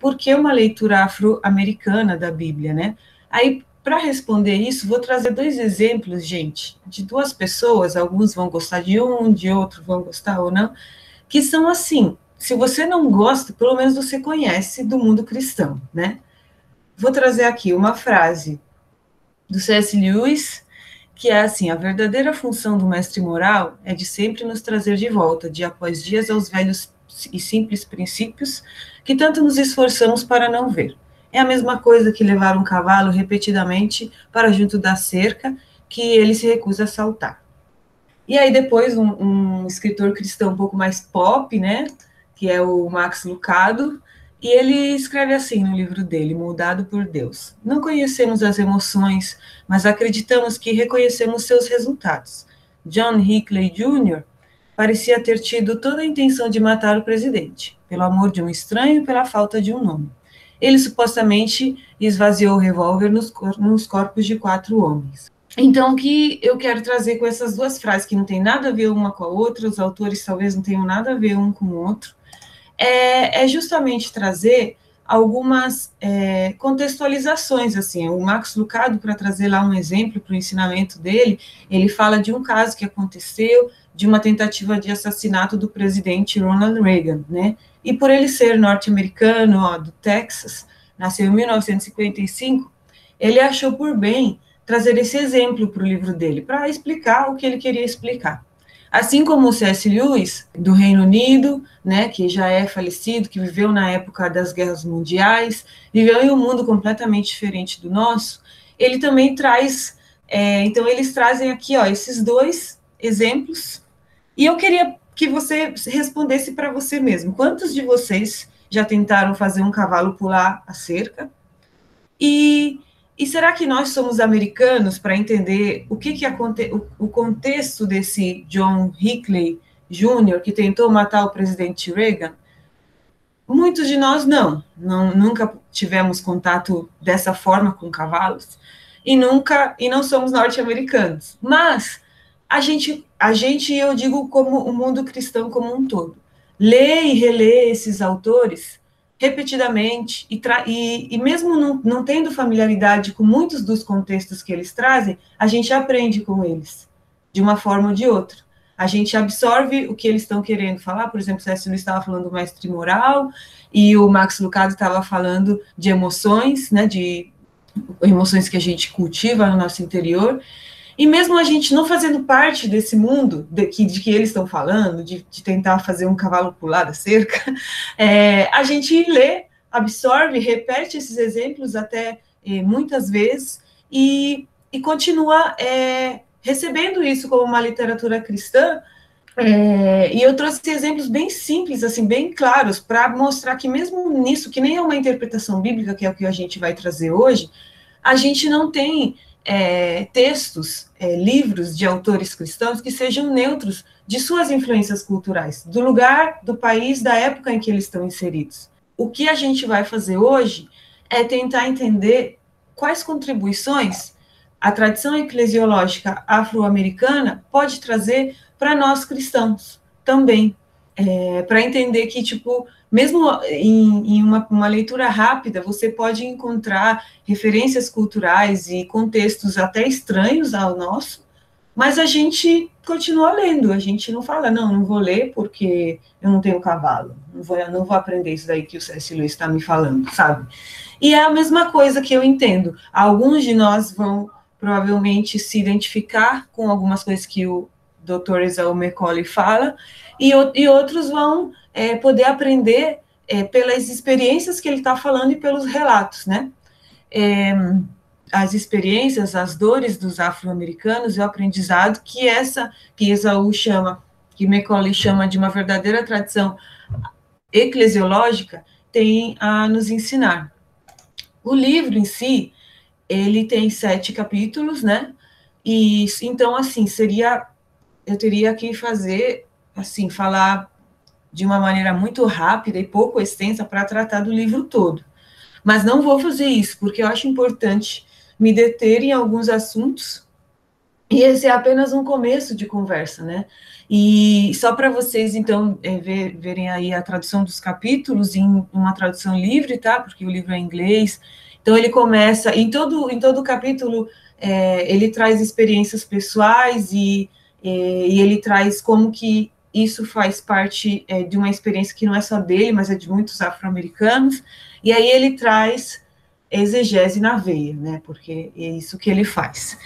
por que uma leitura afro-americana da Bíblia, né? Aí, para responder isso, vou trazer 2 exemplos, gente, de 2 pessoas, alguns vão gostar de um, de outro vão gostar ou não, que são assim, se você não gosta, pelo menos você conhece do mundo cristão, né? Vou trazer aqui uma frase do C.S. Lewis, que é assim: a verdadeira função do mestre moral é de sempre nos trazer de volta, dia após dia, aos velhos e simples princípios que tanto nos esforçamos para não ver. É a mesma coisa que levar um cavalo repetidamente para junto da cerca que ele se recusa a saltar. E aí depois um escritor cristão um pouco mais pop, né, que é o Max Lucado, e ele escreve assim no livro dele, Moldado por Deus: não conhecemos as emoções, mas acreditamos que reconhecemos seus resultados. John Hinckley Jr. parecia ter tido toda a intenção de matar o presidente, pelo amor de um estranho e pela falta de um nome. Ele supostamente esvaziou o revólver nos corpos de 4 homens. Então, o que eu quero trazer com essas 2 frases, que não tem nada a ver uma com a outra, os autores talvez não tenham nada a ver um com o outro, é justamente trazer algumas contextualizações, assim. O Max Lucado, para trazer lá um exemplo para o ensinamento dele, ele fala de um caso que aconteceu, de uma tentativa de assassinato do presidente Ronald Reagan, né? E por ele ser norte-americano, do Texas, nasceu em 1955, ele achou por bem trazer esse exemplo para o livro dele, para explicar o que ele queria explicar. Assim como o C.S. Lewis, do Reino Unido, né, que já é falecido, que viveu na época das guerras mundiais, viveu em um mundo completamente diferente do nosso, ele também traz, então eles trazem aqui, ó, esses 2 exemplos, e eu queria que você respondesse para você mesmo: quantos de vocês já tentaram fazer um cavalo pular a cerca? E será que nós somos americanos para entender o contexto desse John Hinckley Jr., que tentou matar o presidente Reagan? Muitos de nós nunca tivemos contato dessa forma com cavalos, e não somos norte-americanos. Mas a gente, eu digo como o mundo cristão como um todo, lê e relê esses autores repetidamente, e mesmo não tendo familiaridade com muitos dos contextos que eles trazem, a gente aprende com eles, de uma forma ou de outra. A gente absorve o que eles estão querendo falar. Por exemplo, o C.S. Lewis estava falando do mestre moral, e o Max Lucado estava falando de emoções, né, de emoções que a gente cultiva no nosso interior. E mesmo a gente não fazendo parte desse mundo de que eles estão falando, de tentar fazer um cavalo pular da cerca, a gente lê, absorve, repete esses exemplos até muitas vezes, e continua recebendo isso como uma literatura cristã. E eu trouxe exemplos bem simples, assim, bem claros, para mostrar que mesmo nisso, que nem é uma interpretação bíblica, que é o que a gente vai trazer hoje, a gente não tem textos, livros de autores cristãos que sejam neutros de suas influências culturais, do lugar, do país, da época em que eles estão inseridos. O que a gente vai fazer hoje é tentar entender quais contribuições a tradição eclesiológica afro-americana pode trazer para nós cristãos também, para entender que, tipo, mesmo em uma leitura rápida, você pode encontrar referências culturais e contextos até estranhos ao nosso, mas a gente continua lendo, a gente não fala, não vou ler porque eu não tenho cavalo, não vou aprender isso daí que o C.S. Lewis está me falando, sabe? E é a mesma coisa que eu entendo. Alguns de nós vão provavelmente se identificar com algumas coisas que o Dr. Esau Macaulay fala, e outros vão poder aprender pelas experiências que ele está falando e pelos relatos, né? As experiências, as dores dos afro-americanos e o aprendizado que Esau chama, que Macaulay chama de uma verdadeira tradição eclesiológica, tem a nos ensinar. O livro em si, ele tem 7 capítulos, né? E então, assim, eu teria que fazer, assim, falar de uma maneira muito rápida e pouco extensa para tratar do livro todo. Mas não vou fazer isso, porque eu acho importante me deter em alguns assuntos E esse é apenas um começo de conversa, né? E só para vocês, então, verem aí a tradução dos capítulos em uma tradução livre, tá? Porque o livro é em inglês. Então, ele começa, em todo capítulo, ele traz experiências pessoais e ele traz como que isso faz parte de uma experiência que não é só dele, mas é de muitos afro-americanos. E aí ele traz exegese na veia, né? Porque é isso que ele faz.